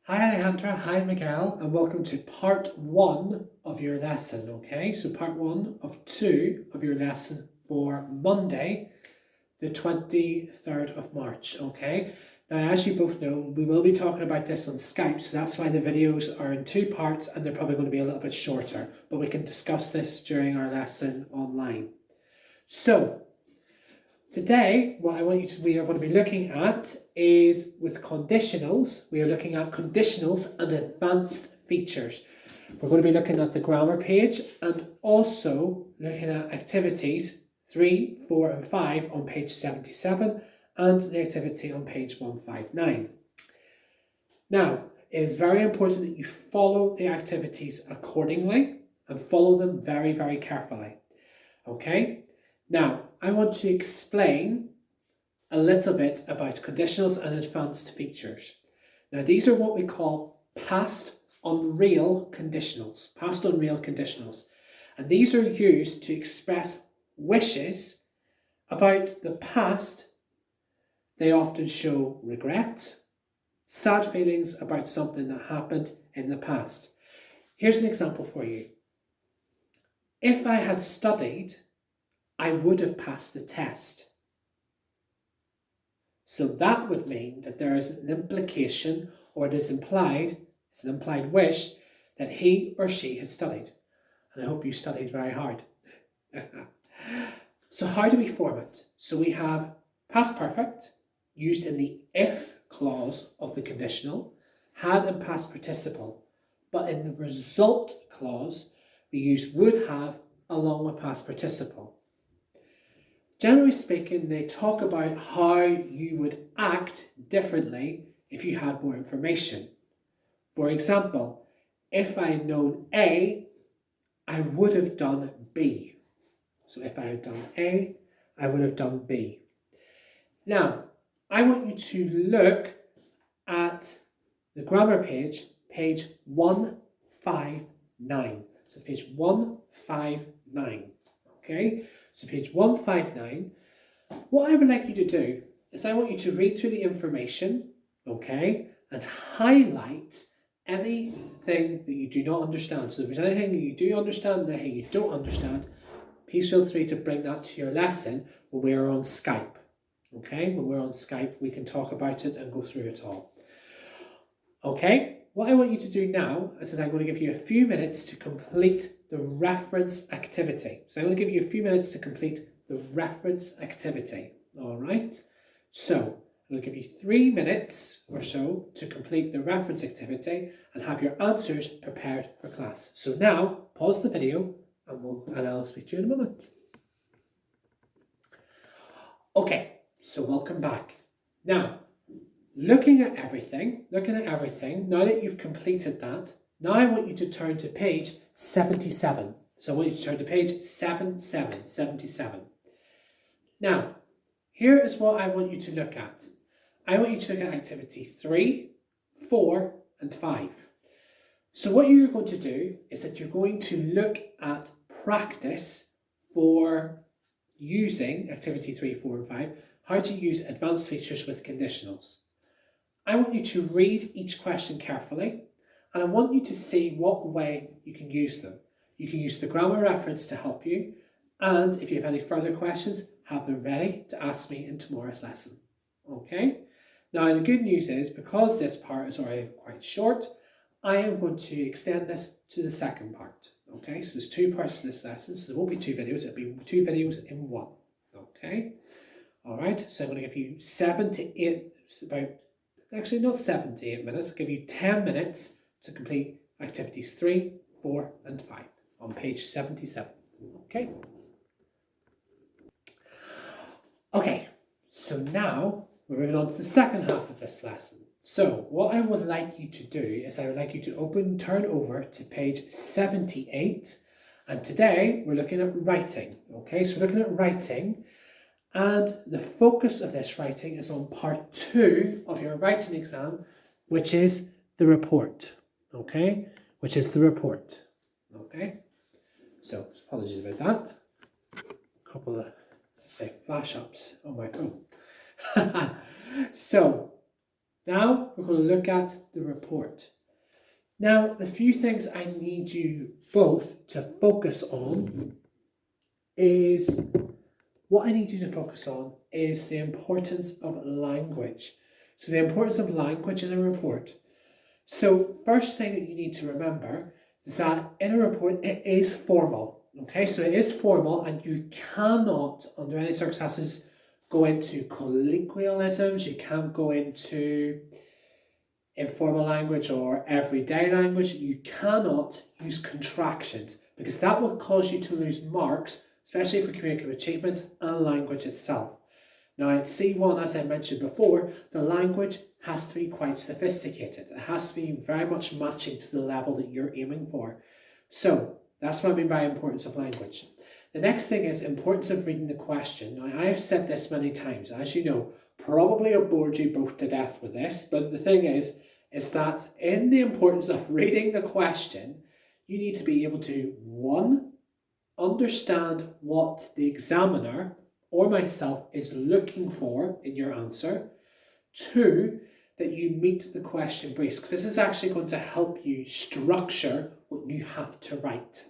Hi Alejandra, hi Miguel, and welcome to part one of your lesson, okay? So part one of two of your lesson for Monday, the 23rd of March, okay? Now, as you both know, we will be talking about this on Skype, so that's why the videos are in two parts and they're probably going to be a little bit shorter, but we can discuss this during our lesson online. So, today, what we are going to be looking at is with conditionals. We are looking at conditionals and advanced features. We're going to be looking at the grammar page and also looking at activities 3, 4 and 5 on page 77 and the activity on page 159. Now, it is very important that you follow the activities accordingly and follow them very, very carefully. Okay? Now, I want to explain a little bit about conditionals and advanced features. Now, these are what we call past unreal conditionals. Past unreal conditionals. And these are used to express wishes about the past. They often show regret, sad feelings about something that happened in the past. Here's an example for you. If I had studied, I would have passed the test. So that would mean that there is an implication, or it is implied, it's an implied wish, that he or she has studied. And I hope you studied very hard. So how do we form it? So we have past perfect, used in the if clause of the conditional, had and past participle. But in the result clause, we use would have along with past participle. Generally speaking, they talk about how you would act differently if you had more information. For example, if I had known A, I would have done B. So if I had done A, I would have done B. Now, I want you to look at the grammar page, page 159. So it's page 159, okay? So page 159, what I would like you to do is I want you to read through the information, okay, and highlight anything that you do not understand. So if there's anything that you do understand and anything you don't understand, please feel free to bring that to your lesson when we are on Skype, okay? When we're on Skype, we can talk about it and go through it all. Okay, what I want you to do now is that I'm going to give you a few minutes to complete the reference activity. So I'm going to give you a few minutes to complete the reference activity. All right, so I'm going to give you 3 minutes or so to complete the reference activity and have your answers prepared for class. So now, pause the video and I'll speak to you in a moment. Okay, so welcome back. Now, looking at everything, now that you've completed that, now I want you to turn to page 77. So I want you to turn to page 77. Now, here is what I want you to look at. I want you to look at activity 3, 4 and 5. So what you're going to do is that you're going to look at practice for using activity 3, 4 and 5, how to use advanced features with conditionals. I want you to read each question carefully and I want you to see what way you can use them. You can use the grammar reference to help you, and if you have any further questions, have them ready to ask me in tomorrow's lesson. Okay? Now the good news is, because this part is already quite short, I am going to extend this to the second part. Okay, so there's 2 parts to this lesson, so there won't be 2 videos, it'll be 2 videos in one. Okay? Alright, so I'm going to give you 7 to 8, actually not 7 to 8 minutes, I'll give you 10 minutes to complete activities 3, 4 and 5 on page 77. Okay? Okay, so now we're moving on to the second half of this lesson. So what I would like you to do is I would like you to turn over to page 78, and today we're looking at writing. Okay, so we're looking at writing, and the focus of this writing is on part 2 of your writing exam, which is the report. Okay, which is the report. Okay, so apologies about that. A couple of, let's say, flash ups on my phone. So Now we're going to look at the report. Now, the few things I need you both to focus on is, what I need you to focus on is the importance of language. So the importance of language in a report. So first thing that you need to remember is that in a report, it is formal. Okay, so it is formal and you cannot, under any circumstances, go into colloquialisms. You can't go into informal language or everyday language. You cannot use contractions because that will cause you to lose marks, especially for communicative achievement and language itself. Now at C1, as I mentioned before, the language has to be quite sophisticated. It has to be very much matching to the level that you're aiming for. So that's what I mean by importance of language. The next thing is importance of reading the question. Now I've said this many times, as you know, probably I've bored you both to death with this, but the thing is that in the importance of reading the question, you need to be able to, one, understand what the examiner or myself is looking for in your answer. Two, that you meet the question briefs, because this is actually going to help you structure what you have to write.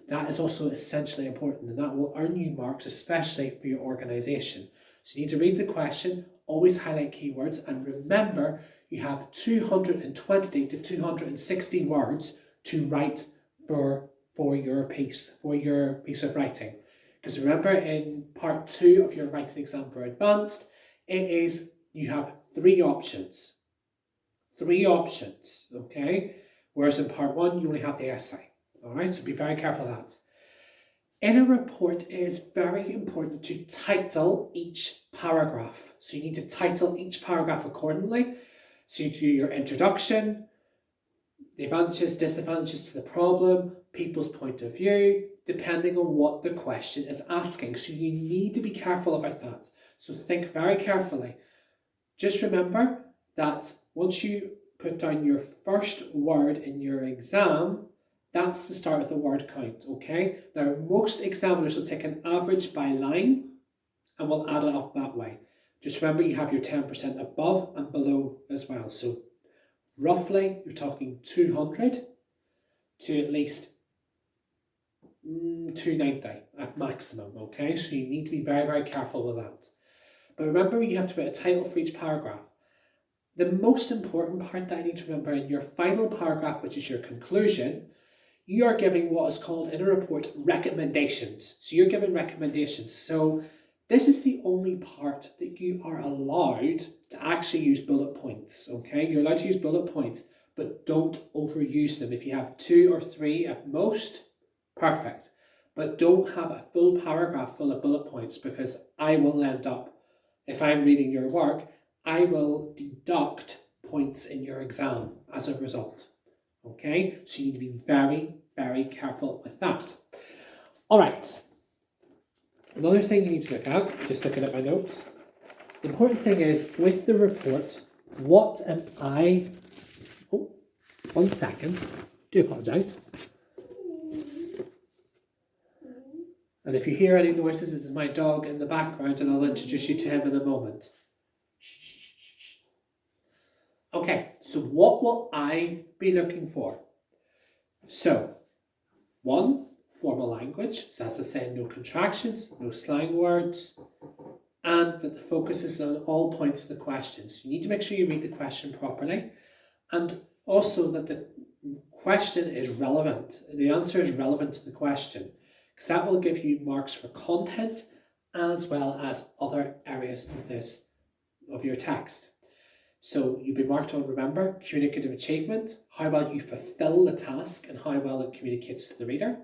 That is also essentially important, and that will earn you marks, especially for your organisation. So you need to read the question, always highlight keywords, and remember you have 220 to 260 words to write for your piece of writing. Because remember, in part 2 of your writing exam for advanced, you have three options. Okay? Whereas in part 1, you only have the essay. Alright, so be very careful of that. In a report, it is very important to title each paragraph. So you need to title each paragraph accordingly. So you do your introduction, the advantages, disadvantages to the problem, people's point of view, depending on what the question is asking. So you need to be careful about that. So think very carefully. Just remember that once you put down your first word in your exam, that's the start of the word count, okay? Now, most examiners will take an average by line and will add it up that way. Just remember you have your 10% above and below as well. So roughly, you're talking 200 to at least 290 at maximum, okay? So you need to be very, very careful with that. But remember, you have to put a title for each paragraph. The most important part that I need to remember in your final paragraph, which is your conclusion, you are giving what is called in a report recommendations. So you're giving recommendations. So this is the only part that you are allowed to actually use bullet points, okay? You're allowed to use bullet points, but don't overuse them. If you have 2 or 3 at most, perfect. But don't have a full paragraph full of bullet points, because I will end up, if I'm reading your work, I will deduct points in your exam as a result. Okay, so you need to be very, very careful with that. All right. Another thing you need to look at, just looking at my notes, the important thing is with the report, what am I... Oh, 1 second. Do apologise. And if you hear any noises, this is my dog in the background, and I'll introduce you to him in a moment. Okay, so what will I be looking for? So, 1, formal language. So as I say, no contractions, no slang words, and that the focus is on all points of the question. So you need to make sure you read the question properly, and also that the question is relevant. The answer is relevant to the question, because that will give you marks for content as well as other areas of your text. So you'll be marked on, remember, communicative achievement, how well you fulfill the task and how well it communicates to the reader.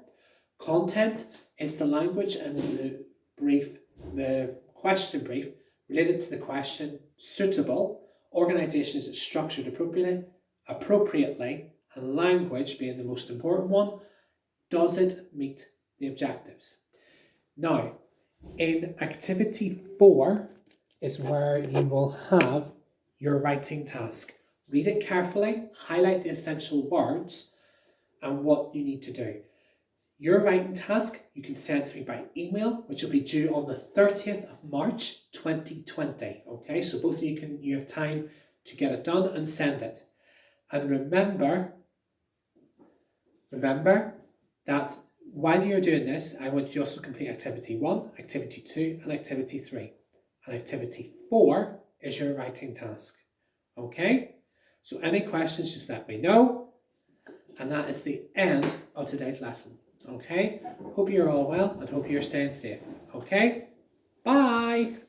Content is the language and the question brief related to the question, suitable. Organisation is structured appropriately, and language being the most important one. Does it meet the objectives? Now, in activity 4 is where you will have your writing task. Read it carefully, highlight the essential words and what you need to do. Your writing task you can send to me by email, which will be due on the 30th of March 2020. Okay, so both of you have time to get it done and send it. And remember that while you're doing this, I want you also to complete activity 1, activity 2, and activity 3. And activity 4 is your writing task. Okay? So any questions, just let me know. And that is the end of today's lesson. Okay? Hope you're all well and hope you're staying safe. Okay? Bye!